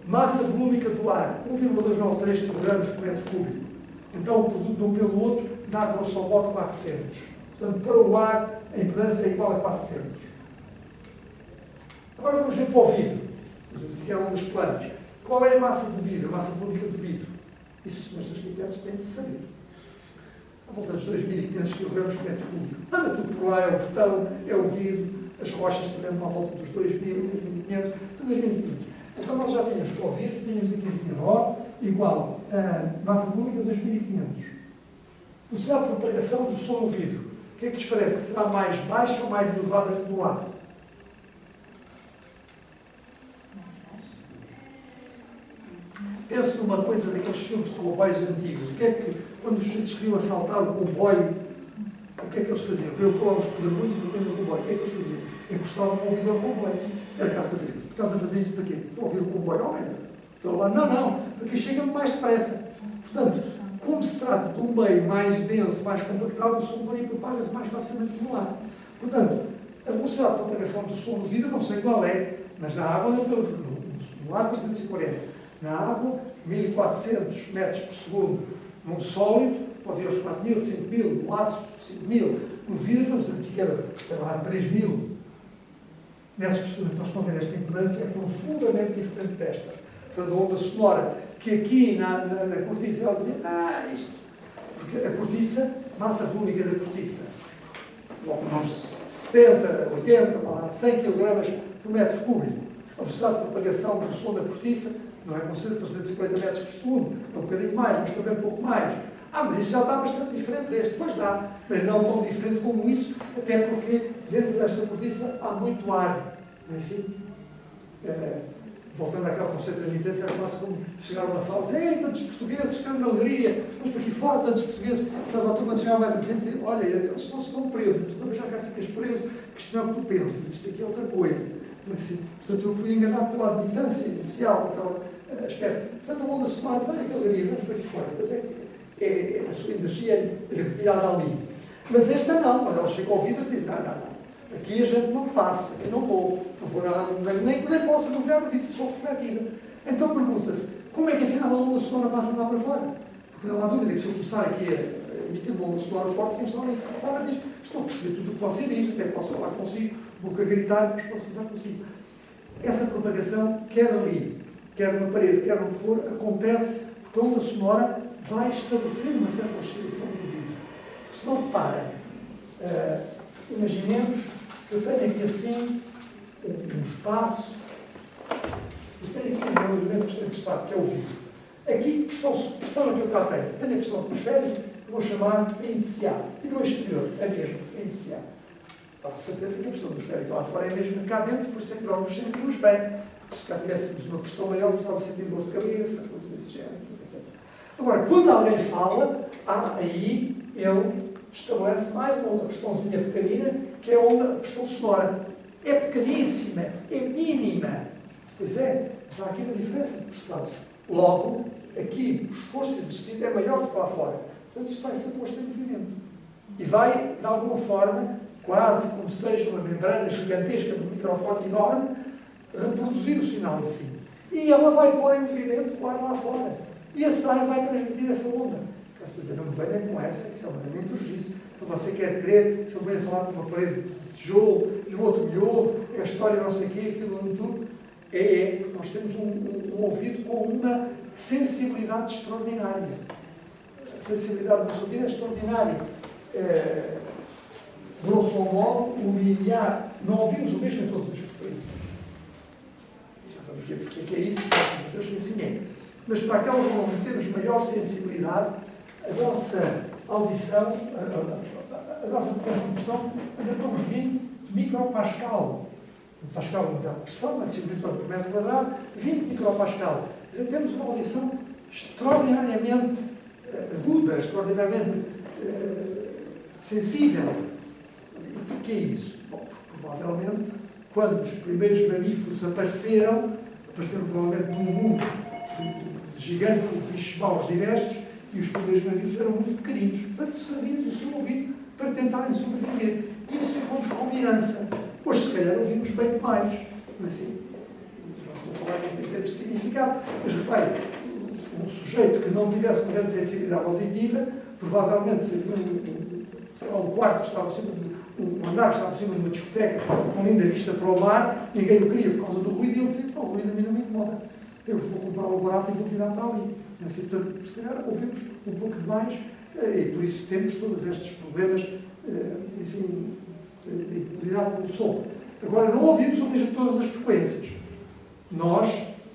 Massa volúmica do ar, 1,293 kg por metro cúbico. Então, o produto de um pelo outro dá grosso modo 400. Portanto, para o ar, a impedância é igual a 400. Agora vamos ver para o vidro. Que é um dos planos. Qual é a massa do vidro? A massa volúmica do vidro? Isso, os meus arquitetos têm de saber. À volta dos 2.500 kg por metro cúbico. Anda tudo por lá, é o betão, é o vidro, as rochas também à volta dos 2.000, 2.500, tudo 2.500. Então nós já tínhamos para o vidro, tínhamos aqui assim Rho igual a massa volúmica 2.500. Velocidade de propagação do som no vidro. O que é que lhes parece? Que será mais baixa ou mais elevada que do ar? Penso numa coisa daqueles filmes de comboios antigos. O que é que, quando os sujeitos queriam assaltar o comboio, o que é que eles faziam? Queriam pôr lá os pedregulhos no meio do comboio. O que é que eles faziam? Encostavam um ouvido ao comboio. Era cá para dizer, estás a fazer isso para quê? Estou a ouvir o comboio. Oh, estou lá. Não, porque chega-me mais depressa. Portanto, como se trata de um meio mais denso, mais compactado, o som do ar propaga-se mais facilmente no ar. Portanto, a velocidade de propagação do som no vidro, não sei qual é, mas na água, no ar 340. Na água, 1.400 metros por segundo num sólido, pode ir aos 4.000, 5.000, no aço, 5.000, no vidro, vamos dizer que era, sei lá, 3.000 metros por segundo. Então estão a ver, esta impedância é profundamente diferente desta. Portanto, a onda sonora, que aqui na cortiça ela dizia, isto, porque a cortiça, massa volúmica da cortiça, logo nos 70, 80, 100 kg por metro cúbico, a velocidade de propagação do som da cortiça não é com 350 metros por segundo, é um bocadinho mais, mas também um pouco mais. Mas isso já está bastante diferente deste. Pois dá, mas não tão diferente como isso, até porque dentro desta cortiça há muito ar. Não é assim? Voltando àquele conceito da militância, era quase como chegar a uma sala e dizer: ei, tantos portugueses, que alegria, vamos para aqui fora, tantos portugueses. Sabe, a turma chegava mais a dizer: olha, eles não estão presos, tu também já cá ficas preso, que isto não é o que tu pensas, isto aqui é outra coisa. Assim, portanto, eu fui enganado pela militância inicial, aquele aspecto. Portanto, a onda sonora diz: olha, que alegria, vamos para aqui fora. Mas a sua energia é retirada ali. Mas esta não, quando ela chega ao ouvido, diz: não. Aqui a gente não passa, eu não vou nada, nem posso mergulhar no vidro, sou refletida. Então pergunta-se, como é que afinal a onda sonora passa lá para fora? Porque não há dúvida que se eu começar aqui a emitir uma onda sonora forte, quem está ali fora diz: estou a perceber tudo o que você diz, até posso falar consigo, boca a gritar, mas posso falar consigo. Essa propagação, quer ali, quer na parede, quer onde for, acontece porque a onda sonora vai estabelecer uma certa oscilação do vidro. Se não reparem, imaginemos que eu tenho aqui assim um espaço, eu tenho aqui um elemento que estou interessado, que é o vidro. Aqui, pressão é que eu cá tenho. Tenho a pressão atmosférica, que vou chamar inicial. E no exterior, a mesma, inicial. Tenho certeza que a pressão atmosférica lá fora é a mesma cá dentro, por isso é que nós nos sentimos bem. Porque se cá tivéssemos uma pressão maior, precisava sentir dor de cabeça, coisas desse género, etc. Agora, quando alguém fala, aí ele estabelece mais uma outra pressãozinha pequenina, que é a pressão sonora. É pequeníssima, é mínima. Pois é, mas há aqui uma diferença de pressão. Logo, aqui o esforço exercido é maior do que lá fora. Portanto, isto vai ser posto em movimento. E vai, de alguma forma, quase como seja uma membrana gigantesca de um microfone enorme, reproduzir o sinal assim. E ela vai pôr em movimento o ar lá fora. E esse ar vai transmitir essa onda. Caso dizer, não me venha com essa, que isso é uma grande injustiça. Então você quer crer, se eu venho falar com uma parede de tijolo e o outro me ouve, é a história não sei o quê, aquilo não tudo. Nós temos um ouvido com uma sensibilidade extraordinária. A sensibilidade do nosso ouvido é extraordinária. Grosso modo, o linear, não ouvimos o mesmo em todas as frequências. Já vamos ver porque é que é isso, graças a Deus que assim é. Mas para aquelas onde temos maior sensibilidade, a nossa audição, a nossa potência de pressão, anda para uns 20 micropascal. Pascal não dá pressão, mas 5 litros por metro quadrado, 20 micropascal. Quer dizer, temos uma audição extraordinariamente aguda, extraordinariamente sensível. E porquê isso? Bom, provavelmente, quando os primeiros mamíferos apareceram provavelmente num mundo de gigantes e de bichos maus diversos, e os primeiros mamíferos eram muito pequeninos. Portanto, serviam o seu ouvido para tentarem sobreviver. Isso ficou-nos como herança. Hoje, se calhar, ouvimos bem demais. Não é assim? Não estou a falar em termos de significado, mas repare, um sujeito que não tivesse uma grande sensibilidade auditiva, provavelmente seria um quarto que estava por cima de um andar que estava por cima de uma discoteca, com linda vista para o mar, ninguém o queria por causa do ruído, e ele dizia: o ruído a mim não me incomoda. Eu vou comprar um barato e vou virar para ali. Não é assim? Portanto, se calhar, ouvimos um pouco demais, e por isso temos todos estes problemas, enfim, de lidar com o som. Agora, não ouvimos o mesmo todas as frequências. Nós,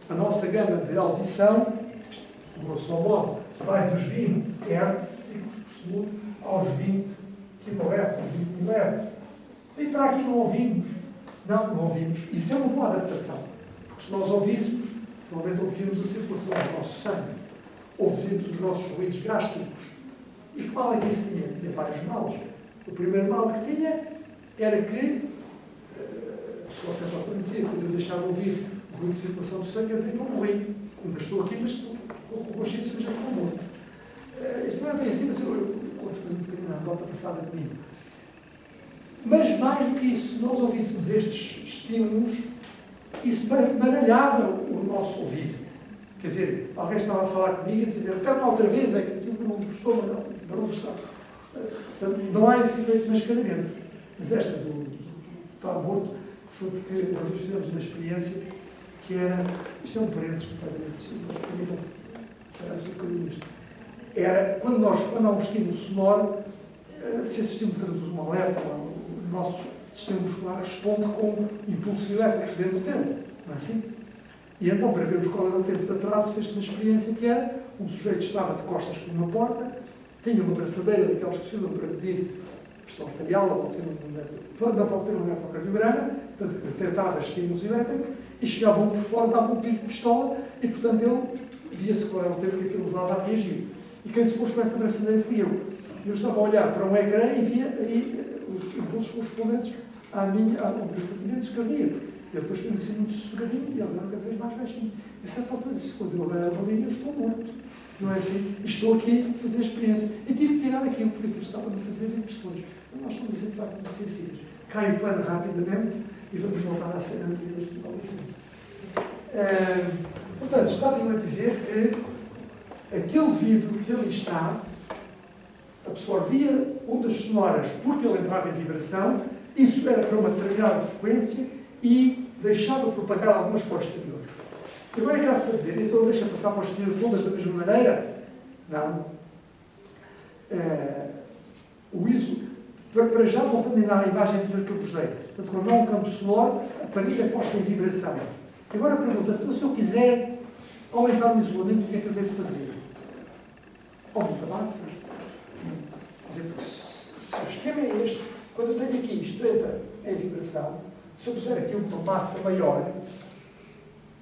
a nossa gama de audição, grosso modo, vai dos 20 Hz, ciclos por segundo, aos 20 kHz, aos 20 MHz. E para aqui não ouvimos. Não ouvimos. Isso é uma boa adaptação. Porque se nós ouvíssemos, provavelmente ouvíamos a circulação do nosso sangue, ouvíamos os nossos ruídos gástricos. E que mal é que isso tinha? Tinha vários males. O primeiro mal que tinha era que, se você pode dizer, quando eu deixar de ouvir o ruído de circulação do sangue, quer dizer que eu morri. Ainda estou aqui, mas estou com consciência que já estou morto. Isto não é bem assim, mas eu conto um bocadinho na anedota passada comigo. Mas mais do que isso, se nós ouvíssemos estes estímulos, isso baralhava o nosso ouvido. Quer dizer, alguém estava a falar comigo e dizia: repete outra vez, é que aquilo não me gostou, mas não gostou. Portanto, não há esse efeito de mascaramento. Mas esta do tal morto foi porque nós fizemos uma experiência que era. Isto é um parênteses completamente. Parece um bocadinho isto. Era quando há um estímulo sonoro, se esse estímulo traduz uma alerta, o nosso sistema muscular responde com impulsos elétricos dentro dele. Não é assim? E então, para vermos qual era o tempo de atraso, fez-se uma experiência que era: um sujeito estava de costas por uma porta, tinha uma braçadeira daquelas que se usam para medir pressão arterial, ou para obter um eletrocardiograma, portanto, detectava estímulos elétricos, e chegavam por fora, davam um tiro de pistola, e portanto ele via-se qual era o tempo que aquilo levava a reagir. E quem se pôs com essa braçadeira fui eu. Eu estava a olhar para um ecrã e via aí os impulsos correspondentes aos meus batimentos cardíacos. Eu depois fui assim muito sossegadinho e eles eram cada vez mais baixinhos. E a certa altura disse: quando eu olhar a linha, eu estou morto. Não é assim? Estou aqui a fazer a experiência. E tive que tirar aquilo, porque aquilo estava a fazer impressões. Nós somos assim, de facto, muito sensíveis. Cai o plano rapidamente e vamos voltar à cena anterior, se não licença. Portanto, estava-lhe a dizer que aquele vidro que ali está absorvia ondas sonoras porque ele entrava em vibração, isso era para uma determinada frequência e deixava propagar algumas para o exterior. Agora é caso para dizer, então deixa passar para o exterior todas da mesma maneira? Não. O ISO, para já, voltando ainda à imagem anterior que eu vos dei, portanto, quando há um campo sonoro, a parede é posta em vibração. Agora pergunta-se: se eu quiser aumentar o isolamento, o que é que eu devo fazer? Aumenta a massa. Quer dizer, se o esquema é este, quando eu tenho aqui isto entra em vibração, se eu puser aqui uma massa maior,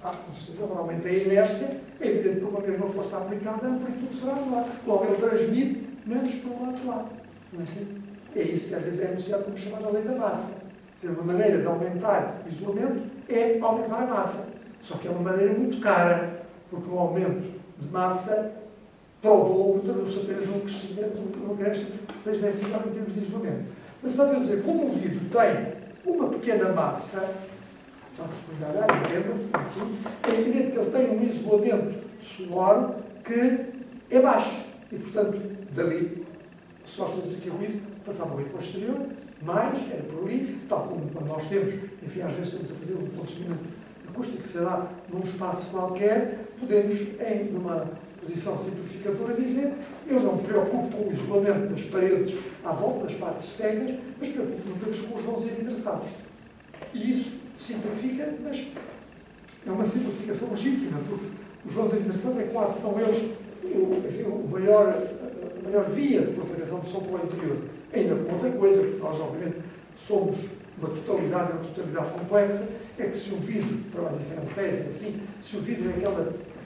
com certeza agora aumenta a inércia, é evidente que por uma mesma força aplicada, por tudo será de lá. Logo ele transmite menos para o lado de lá. Não é assim? É isso que às vezes é anunciado como chamada lei da massa. Quer dizer, uma maneira de aumentar o isolamento é aumentar a massa. Só que é uma maneira muito cara, porque um aumento de massa para o dobro traduz-se apenas num crescimento, num crescimento de 6 decibéis em termos de isolamento. Mas sabe dizer, como o vidro tem uma pequena massa, assim, é evidente que ele tem um isolamento sonoro que é baixo. E, portanto, dali, se nós fazemos aqui ruído, passava o ruído para o exterior, mais, era por ali, tal como quando nós temos, enfim, às vezes estamos a fazer um procedimento acústico que será num espaço qualquer, podemos, numa posição simplificadora, dizer: eu não me preocupo com o isolamento das paredes à volta das partes cegas, mas preocupo-me apenas com os vãos envidraçados. E isso simplifica, mas é uma simplificação legítima, porque os vãos envidraçados quase são eles enfim, a maior via de propagação do som para o interior. Ainda com outra coisa, porque nós, obviamente, somos uma totalidade complexa, é que se o vidro, para lá dizer a tese, assim, se o vidro é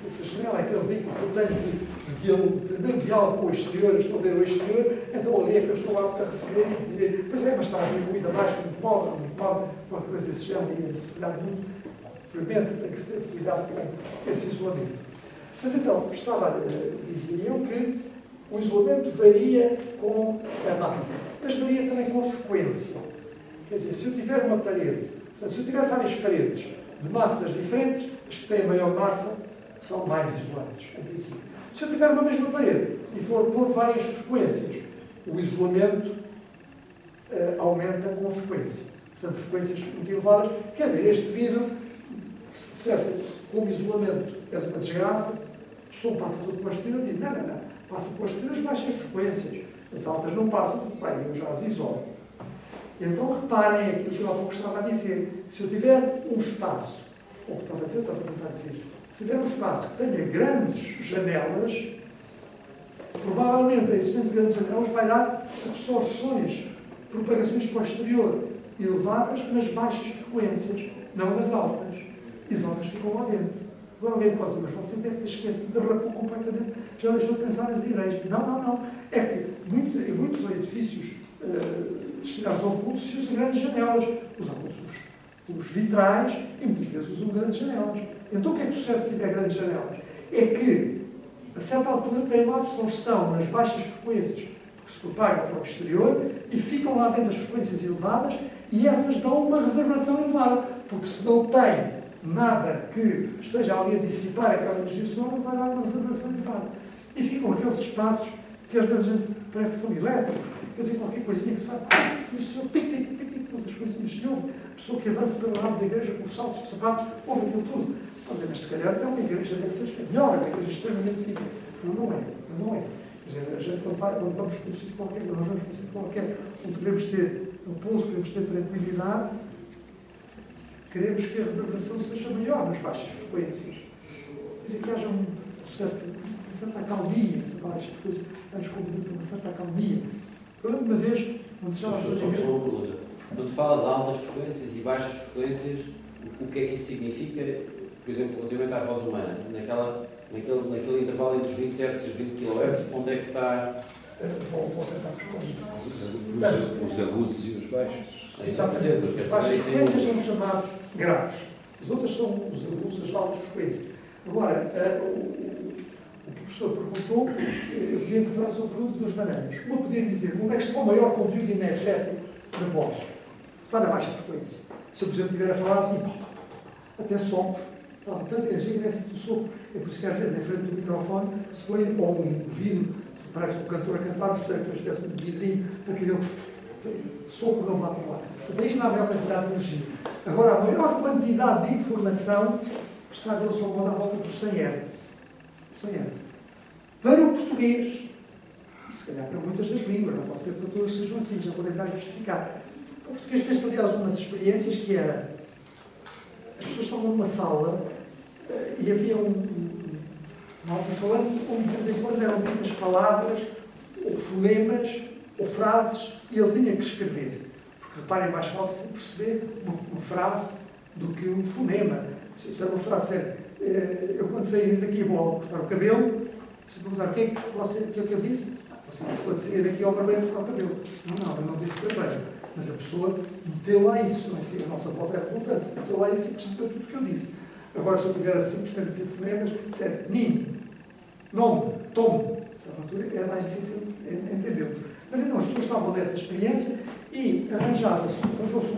essa janela é aquele veículo que eu tenho de diálogo com o exterior, eu estou a ver o exterior, então ali é que eu estou apto a receber e dizer: pois é, mas está a vir ruído abaixo, muito móvel, qualquer coisa desse género, e a necessidade muito premente, tem que se ter cuidado com esse isolamento. Mas então, diziam que o isolamento varia com a massa, mas varia também com a frequência. Quer dizer, se eu tiver uma parede, portanto, se eu tiver várias paredes de massas diferentes, as que têm maior massa são mais isoladas, em princípio. Se eu tiver uma mesma parede e for por várias frequências, o isolamento aumenta com a frequência. Portanto, frequências muito elevadas. Quer dizer, este vidro, se dissessem como isolamento é uma desgraça, o som passa todo para o exterior, e não, passa para o exterior as baixas frequências. As altas não passam, porque, bem, eu já as isolo. Então, reparem aquilo que eu há pouco estava a dizer. Se eu tiver um espaço, ou que estava a tentar dizer, se tiver um espaço que tenha grandes janelas, provavelmente a existência de grandes janelas vai dar absorções, propagações para o exterior, elevadas nas baixas frequências, não nas altas. E as altas ficam lá dentro. Agora alguém pode dizer: mas você deve ter esquecido, derrapou completamente, já deixou de pensar nas igrejas. Não. É que em muitos edifícios destinados ao culto se usam grandes janelas. Usamos os vitrais e muitas vezes usam grandes janelas. Então o que é que sucede se tiver grandes janelas? É que, a certa altura, tem uma absorção nas baixas frequências que se propagam para o exterior e ficam lá dentro as frequências elevadas, e essas dão uma reverberação elevada, porque se não tem nada que esteja ali a dissipar aquela energia sonora, vai dar uma reverberação elevada. E ficam aqueles espaços que às vezes a gente parece que são elétricos, quer dizer, qualquer coisinha que se faz, isto se ouve, tic, tic, tic, tic, todas as coisinhas se ouve, a pessoa que avança pelo lado da igreja com os saltos de sapatos, ouve aquilo tudo. Mas se calhar até uma igreja dessas é melhor, uma igreja extremamente fica. Não é. Quer dizer, a gente quando vamos para um sítio qualquer, nós vamos para um sítio qualquer, onde queremos ter repouso, queremos ter tranquilidade, queremos que a reverberação seja maior nas baixas frequências. Quer dizer, que haja uma certa acalmia nessas baixas frequências, nos convidando para uma certa acalmia. Eu lembro uma vez, quando se chama a pergunta. Quando fala de altas frequências e baixas frequências, o que é que isso significa, por exemplo, relativamente à voz humana? Naquele intervalo entre os 20 Hz e os 20 kHz, onde é que está? Vou tentar responder. Os agudos e os baixos. Exatamente. As baixas frequências são chamados graves. As outras são os agudos, as altas frequências. Agora, o que o professor perguntou, eu podia interpretar a sua pergunta de duas maneiras. Uma podia dizer, onde é que está o maior conteúdo energético da voz? Está na baixa frequência. Se eu, por exemplo, estiver a falar assim, até sopro, está tanta energia que nem sinto o sopro. É por isso que às vezes, em frente do microfone, se põe ou um vidro, se parece um cantor a cantar, mas tem uma espécie de vidrinho, para que o sopro não vá para lá. Portanto, isto não há a maior quantidade de energia. Agora, a maior quantidade de informação está, grosso modo, à volta dos 100 Hz. 100 Hz. Para o português, se calhar para muitas das línguas, não pode ser para todas sejam assim, já vou tentar justificar. O português fez, aliás, umas experiências que era, as pessoas estavam numa sala e havia um alto-falante onde de vez em quando eram ditas palavras, ou fonemas, ou frases, e ele tinha que escrever. Porque, reparem, é mais fácil perceber uma frase do que um fonema. Se era uma frase, eu quando sair daqui vou cortar o cabelo, se perguntar o que é que eu disse, você disse quando sair daqui ao barbeiro cortar o cabelo. Não, eu não disse barbeiro. Mas a pessoa meteu lá isso, não é assim, a nossa voz é revoltante, meteu lá isso e percebeu tudo o que eu disse. Agora, se eu tiver assim, simplesmente dizer fonemas, disser nim, nome, tomo, nessa altura é mais difícil entendermos. Mas então as pessoas estavam nessa experiência e arranjou-se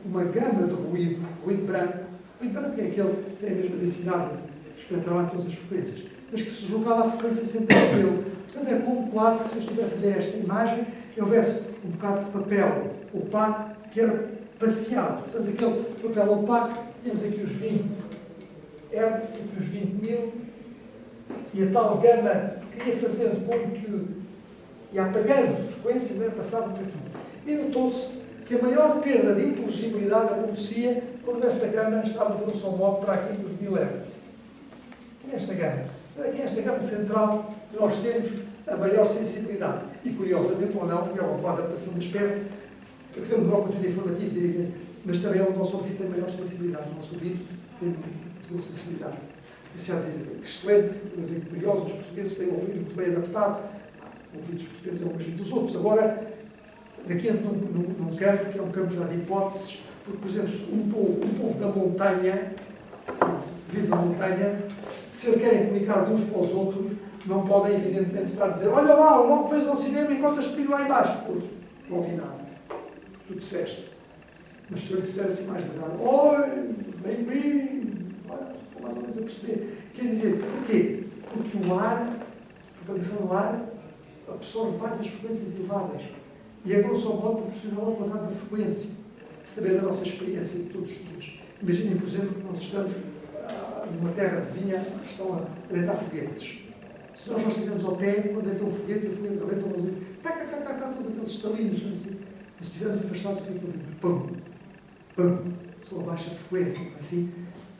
uma gama de ruído branco. O ruído branco é aquele que tem a mesma densidade espectral em todas as frequências, mas que se julgava à frequência central dele. Portanto, é como quase que se eu estivesse a ver esta imagem e houvesse um bocado de papel opaco que era passeado. Portanto, aquele papel opaco, temos aqui os 20 Hz, aqui os 20.000, e a tal gama que ia fazendo como que ia apagando frequências, era passado por aqui. E notou-se que a maior perda de inteligibilidade acontecia quando essa gama estava de um modo para aqui dos 1000 Hz. Esta gama. Aqui esta gama central que nós temos a maior sensibilidade. E, curiosamente ou não, é uma adaptação da espécie, que fazemos um maior conteúdo informativo, diria, mas também o nosso ouvido tem maior sensibilidade. O nosso ouvido tem maior sensibilidade. Isso é dizer que excelente, mas é curioso, os portugueses têm um ouvido muito bem adaptado. O ouvido dos portugueses é o mesmo dos outros. Agora, daqui num campo, que é um campo já de hipóteses, porque, por exemplo, um povo da montanha, vive na montanha, se eles querem comunicar de uns para os outros, não podem, evidentemente, estar a dizer olha lá, o logo fez ao cinema enquanto as pedido lá embaixo. Não ouvi nada. Tu disseste. Mas se eu disser assim mais devagar, oi, bem-vindo, estou mais ou menos a perceber. Quer dizer, porquê? Porque o ar, a propagação do ar, absorve mais as frequências elevadas. E é grosso modo proporcional ao quadrado da frequência. Isso também é da nossa experiência de todos os dias. Imaginem, por exemplo, que nós estamos numa terra vizinha que estão a deitar foguetes. Se nós não estivermos ao pé, quando deitam o foguete, e o foguete rebenta, vamos ouvir todos aqueles estalinos, assim. Mas se estivermos afastados, o que é que ouvimos? Pum, pum. São a baixa frequência, assim.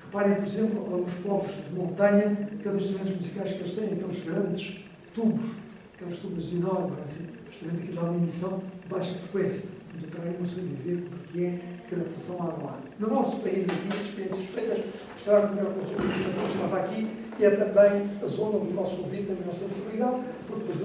Reparem, por exemplo, alguns povos de montanha, aqueles instrumentos musicais que eles têm, aqueles grandes tubos, aqueles tubos enormes, assim, instrumentos que já há uma emissão de baixa frequência. Então, para aí não sei dizer porque é que a adaptação lá no ar. No nosso país, aqui, as experiências feitas, mostraram que a maior contribuição estava aqui e é também a zona onde o nosso ouvido tem a maior sensibilidade, porque, por exemplo,